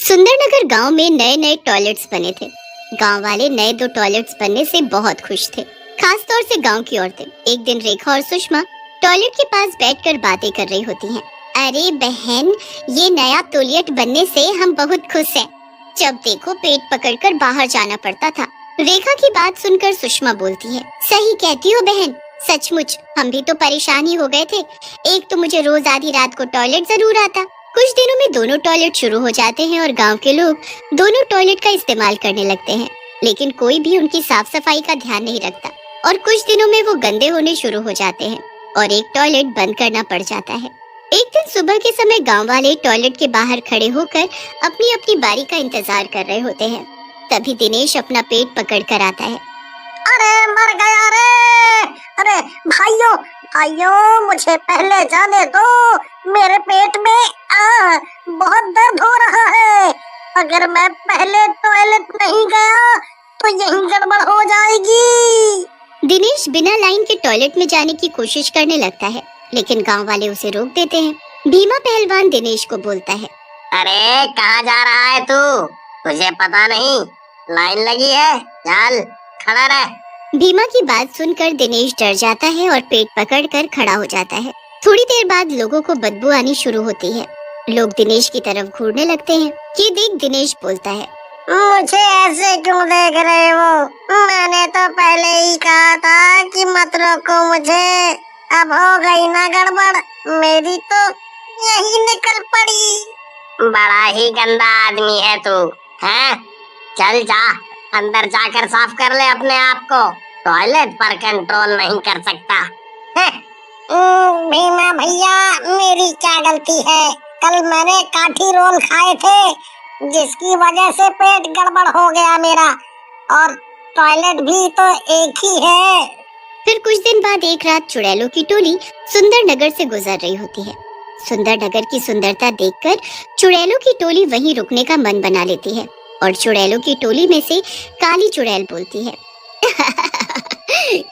सुंदरनगर गांव में नए नए टॉयलेट्स बने थे। गांव वाले नए 2 टॉयलेट्स बनने से बहुत खुश थे, खास तौर से गांव की औरतें। एक दिन रेखा और सुषमा टॉयलेट के पास बैठकर बातें कर रही होती हैं। अरे बहन, ये नया टॉयलेट बनने से हम बहुत खुश हैं। जब देखो पेट पकड़कर बाहर जाना पड़ता था। रेखा की बात सुनकर सुषमा बोलती है, सही कहती हो बहन, सचमुच हम भी तो परेशान ही हो गए थे। एक तो मुझे रोज आधी रात को टॉयलेट जरूर आता। कुछ दिनों में दोनों टॉयलेट शुरू हो जाते हैं और गांव के लोग दोनों टॉयलेट का इस्तेमाल करने लगते हैं, लेकिन कोई भी उनकी साफ सफाई का ध्यान नहीं रखता और कुछ दिनों में वो गंदे होने शुरू हो जाते हैं और एक टॉयलेट बंद करना पड़ जाता है। एक दिन सुबह के समय गांव वाले टॉयलेट के बाहर खड़े होकर अपनी अपनी बारी का इंतजार कर रहे होते हैं। तभी दिनेश अपना पेट पकड़ कर आता है। अरे मर गया रे! अरे भाइयों भाइयों, मुझे पहले जाने दो। मेरे पेट में बहुत दर्द हो रहा है। अगर मैं पहले टॉयलेट नहीं गया तो यही गड़बड़ हो जाएगी। दिनेश बिना लाइन के टॉयलेट में जाने की कोशिश करने लगता है, लेकिन गांव वाले उसे रोक देते हैं। भीमा पहलवान दिनेश को बोलता है, अरे कहाँ जा रहा है तू? तुझे पता नहीं लाइन लगी है, चल खड़ा रह। भीमा की बात सुनकर दिनेश डर जाता है और पेट पकड़कर खड़ा हो जाता है। थोड़ी देर बाद लोगों को बदबू आनी शुरू होती है। लोग दिनेश की तरफ घूरने लगते हैं। ये देख दिनेश बोलता है, मुझे ऐसे क्यों देख रहे हो? मैंने तो पहले ही कहा था कि मत रोको मुझे। अब हो गई ना गड़बड़, मेरी तो यही निकल पड़ी। बड़ा ही गंदा आदमी है तू, हैं? चल जा, अंदर जाकर साफ कर ले अपने आप को। टॉयलेट पर कंट्रोल नहीं कर सकता। भीमा भैया, मेरी क्या गलती है? कल मैंने काठी रोल खाए थे, जिसकी वजह से पेट गड़बड़ हो गया मेरा, और टॉयलेट भी तो एक ही है। फिर कुछ दिन बाद एक रात चुड़ैलों की टोली सुंदरनगर से गुजर रही होती है। सुंदरनगर की सुंदरता देखकर चुड़ैलों की टोली वहीं रुकने का मन बना लेती है और चुड़ैलों की टोली में से काली चुड़ैल बोलती है,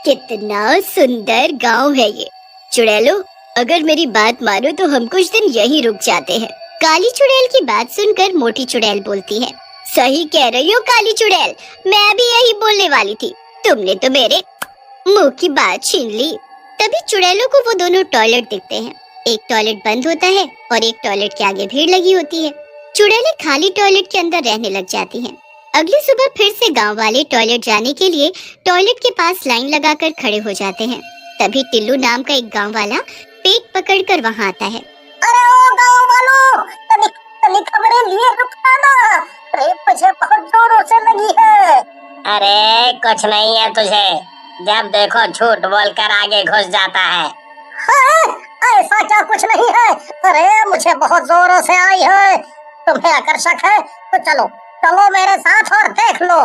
कितना सुंदर गांव है ये। चुड़ैलों, अगर मेरी बात मानो तो हम कुछ दिन यहीं रुक जाते हैं। काली चुड़ैल की बात सुनकर मोटी चुड़ैल बोलती है, सही कह रही हो काली चुड़ैल, मैं भी यही बोलने वाली थी। तुमने तो मेरे मुंह की बात छीन ली। तभी चुड़ैलों को वो दोनों टॉयलेट दिखते हैं। एक टॉयलेट बंद होता है और एक टॉयलेट के आगे भीड़ लगी होती है। चुड़ैलें खाली टॉयलेट के अंदर रहने लग जाती हैं। अगली सुबह फिर से गांव वाले टॉयलेट जाने के लिए टॉयलेट के पास लाइन लगाकर खड़े हो जाते हैं। तभी टिल्लू नाम का एक गांव वाला पेट पकड़कर वहां आता है। अरे ओ गांव वालों, तनिक खबरें लिए रुकना ना, अरे मुझे बहुत जोरों से लगी है। अरे कुछ नहीं है तुझे, जब देखो झूठ बोलकर आगे घुस जाता है। हाँ, ऐसा क्या कुछ नहीं है? अरे मुझे बहुत जोरों से आई है। तुम्हें आकर्षक है तो चलो चलो मेरे साथ और देख लो।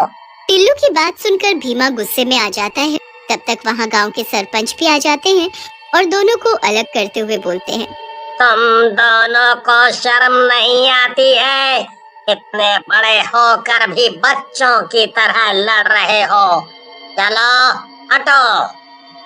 टिल्लू की बात सुनकर भीमा गुस्से में आ जाता है। तब तक वहाँ गांव के सरपंच भी आ जाते हैं और दोनों को अलग करते हुए बोलते हैं, तुम दोनों को शर्म नहीं आती है? इतने बड़े होकर भी बच्चों की तरह लड़ रहे हो। चलो हटो।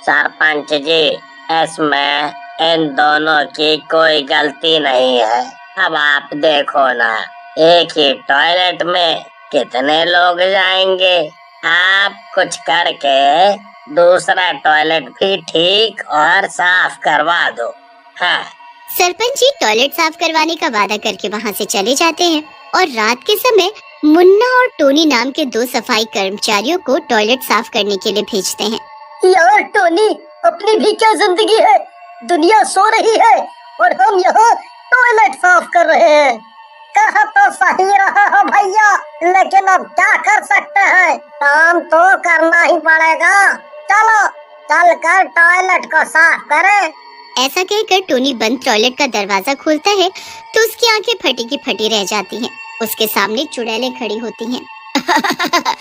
सरपंच जी, इसमें इन दोनों की कोई गलती नहीं है। अब आप देखो ना, एक ही टॉयलेट में कितने लोग जाएंगे। आप कुछ करके दूसरा टॉयलेट भी ठीक और साफ करवा दो। हाँ। सरपंच जी टॉयलेट साफ करवाने का वादा करके वहाँ से चले जाते हैं और रात के समय मुन्ना और टोनी नाम के 2 सफाई कर्मचारियों को टॉयलेट साफ करने के लिए भेजते हैं। यार टोनी, अपनी भी क्या जिंदगी है? दुनिया सो रही है और हम यहाँ टॉयलेट साफ कर रहे हैं। कहा तो सही रहा है भैया, लेकिन अब क्या कर सकते हैं, काम तो करना ही पड़ेगा। चलो चल कर टॉयलेट को साफ करें। ऐसा कहकर टोनी बंद टॉयलेट का दरवाजा खोलता है तो उसकी आंखें फटी की फटी रह जाती हैं। उसके सामने चुड़ैलें खड़ी होती हैं।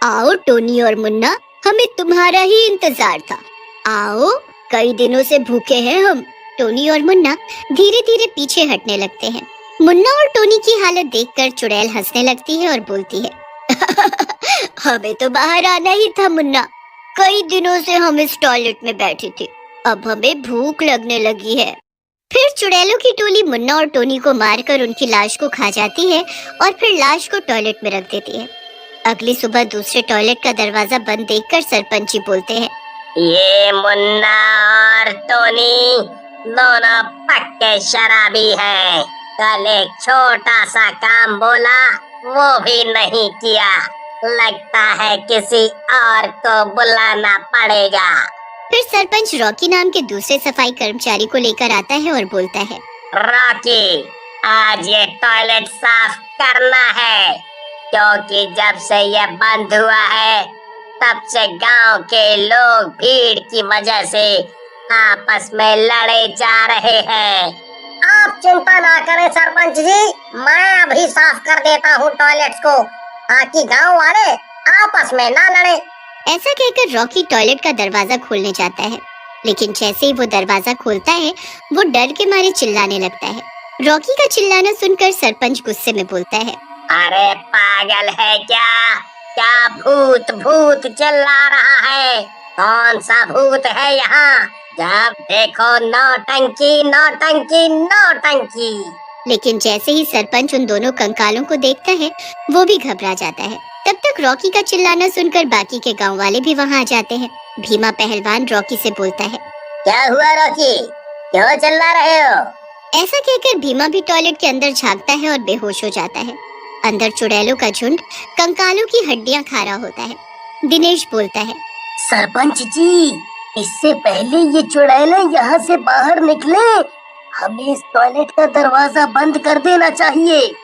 आओ टोनी और मुन्ना, हमें तुम्हारा ही इंतजार था। आओ, कई दिनों से भूखे हैं हम। टोनी और मुन्ना धीरे धीरे पीछे हटने लगते हैं। मुन्ना और टोनी की हालत देखकर चुड़ैल हंसने लगती है और बोलती है, हमें तो बाहर आना ही था मुन्ना। कई दिनों से हम इस टॉयलेट में बैठे थे, अब हमें भूख लगने लगी है। फिर चुड़ैलों की टोली मुन्ना और टोनी को मारकर उनकी लाश को खा जाती है और फिर लाश को टॉयलेट में रख देती है। अगली सुबह दूसरे टॉयलेट का दरवाजा बंद देखकर सरपंच जी बोलते हैं, ये मुन्ना और टोनी दोनों पक्के शराबी हैं। कल एक छोटा सा काम बोला, वो भी नहीं किया। लगता है किसी और को बुलाना पड़ेगा। फिर सरपंच रॉकी नाम के दूसरे सफाई कर्मचारी को लेकर आता है और बोलता है, रॉकी, आज ये टॉयलेट साफ करना है, क्योंकि जब से ये बंद हुआ है तब से गांव के लोग भीड़ की वजह से आपस में लड़े जा रहे हैं। आप चिंता ना करें सरपंच जी, मैं अभी साफ कर देता हूँ टॉयलेट्स को, ताकि गांव वाले आपस में ना लड़े। ऐसा कहकर रॉकी टॉयलेट का दरवाजा खोलने जाता है, लेकिन जैसे ही वो दरवाजा खोलता है वो डर के मारे चिल्लाने लगता है। रॉकी का चिल्लाना सुनकर सरपंच गुस्से में बोलता है, अरे पागल है क्या? क्या भूत भूत चिल्ला रहा है? कौन सा भूत है यहाँ? जब देखो नौटंकी नौटंकी नौटंकी। लेकिन जैसे ही सरपंच उन दोनों कंकालों को देखता है वो भी घबरा जाता है। तब तक रॉकी का चिल्लाना सुनकर बाकी के गांव वाले भी वहां आ जाते हैं। भीमा पहलवान रॉकी से बोलता है, क्या हुआ रॉकी, क्यों चिल्ला रहे हो? ऐसा कहकर भीमा भी टॉयलेट के अंदर झांकता है और बेहोश हो जाता है। अंदर चुड़ैलों का झुंड कंकालों की हड्डियां खा रहा होता है। दिनेश बोलता है, सरपंच जी, इससे पहले ये चुड़ैलें यहाँ से बाहर निकले, हमें इस टॉयलेट का दरवाजा बंद कर देना चाहिए।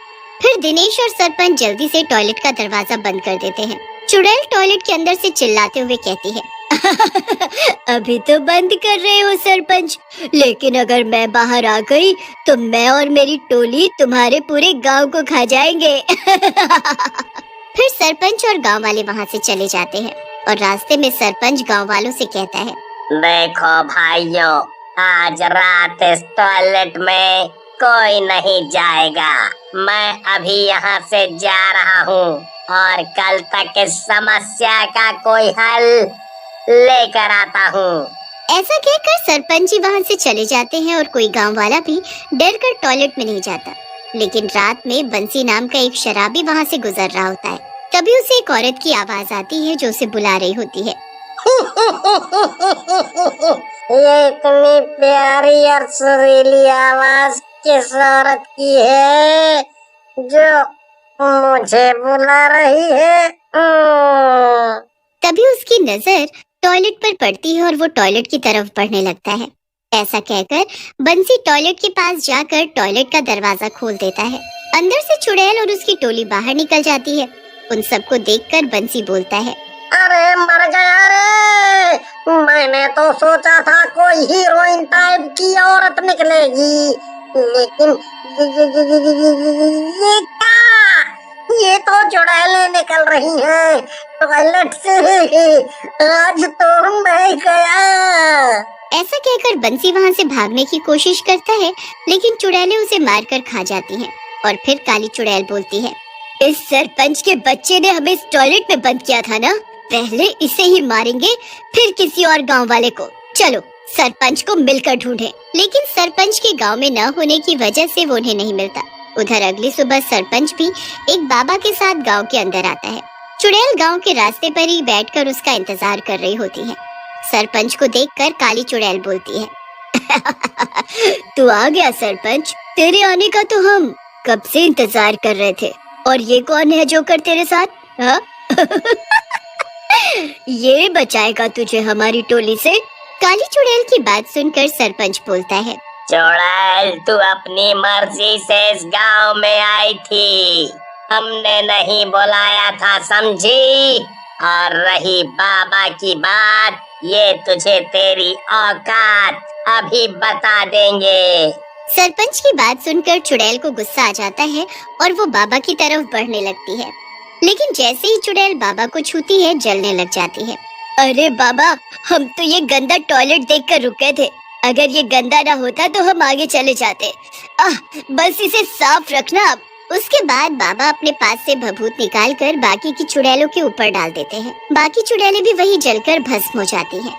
फिर दिनेश और सरपंच जल्दी से टॉयलेट का दरवाजा बंद कर देते हैं। चुड़ैल टॉयलेट के अंदर से चिल्लाते हुए कहती है, अभी तो बंद कर रहे हो सरपंच, लेकिन अगर मैं बाहर आ गई तो मैं और मेरी टोली तुम्हारे पूरे गांव को खा जाएंगे। फिर सरपंच और गांव वाले वहां से चले जाते हैं और रास्ते में सरपंच गांव वालों से कहता है, देखो भाइयों, आज रात इस टॉयलेट में कोई नहीं जाएगा। मैं अभी यहाँ से जा रहा हूँ और कल तक इस समस्या का कोई हल लेकर आता हूँ। ऐसा कहकर सरपंच जी वहाँ से चले जाते हैं और कोई गांव वाला भी डर कर टॉयलेट में नहीं जाता। लेकिन रात में बंसी नाम का एक शराबी वहाँ से गुजर रहा होता है। तभी उसे एक औरत की आवाज आती है जो उसे बुला रही होती है। ये इतनी प्यारी और सुरीली आवाज किस औरत की है जो मुझे बुला रही है? तभी उसकी नजर टॉयलेट पर पड़ती है और वो टॉयलेट की तरफ बढ़ने लगता है। ऐसा कहकर बंसी टॉयलेट के पास जाकर टॉयलेट का दरवाजा खोल देता है। अंदर से चुड़ैल और उसकी टोली बाहर निकल जाती है। उन सबको देखकर बंसी बोलता है, अरे मर गया रे! मैंने तो सोचा था कोई हीरोइन टाइप की औरत निकलेगी, लेकिन ये क्या? ये तो चुड़ैलें निकल रही हैं टॉयलेट से। आज तो मैं गया। ऐसा कहकर बंसी वहाँ से भागने की कोशिश करता है, लेकिन चुड़ैलें उसे मारकर खा जाती हैं। और फिर काली चुड़ैल बोलती है, इस सरपंच के बच्चे ने हमें इस टॉयलेट में बंद किया था ना, पहले इसे ही मारेंगे फिर किसी और गांव वाले को। चलो सरपंच को मिलकर ढूंढें। लेकिन सरपंच के गांव में न होने की वजह से वो उन्हें नहीं मिलता। उधर अगली सुबह सरपंच भी एक बाबा के साथ गांव के अंदर आता है। चुड़ैल गांव के रास्ते पर ही बैठकर उसका इंतजार कर रही होती है। सरपंच को देखकर काली चुड़ैल बोलती है, तू आ गया सरपंच, तेरे आने का तो हम कब से इंतजार कर रहे थे। और ये कौन है जोकर तेरे साथ? हाँ? ये बचाएगा तुझे हमारी टोली से? काली चुड़ैल की बात सुनकर सरपंच बोलता है, चुड़ैल, तू अपनी मर्जी से इस गांव में आई थी, हमने नहीं बुलाया था, समझी? और रही बाबा की बात, ये तुझे तेरी औकात अभी बता देंगे। सरपंच की बात सुनकर चुड़ैल को गुस्सा आ जाता है और वो बाबा की तरफ बढ़ने लगती है। लेकिन जैसे ही चुड़ैल बाबा को छूती है, जलने लग जाती है। अरे बाबा, हम तो ये गंदा टॉयलेट देखकर रुके थे, अगर ये गंदा ना होता तो हम आगे चले जाते। बस इसे साफ रखना अब। उसके बाद बाबा अपने पास से भभूत निकालकर बाकी की चुड़ैलों के ऊपर डाल देते हैं। बाकी चुड़ैलें भी वही जलकर भस्म हो जाती हैं।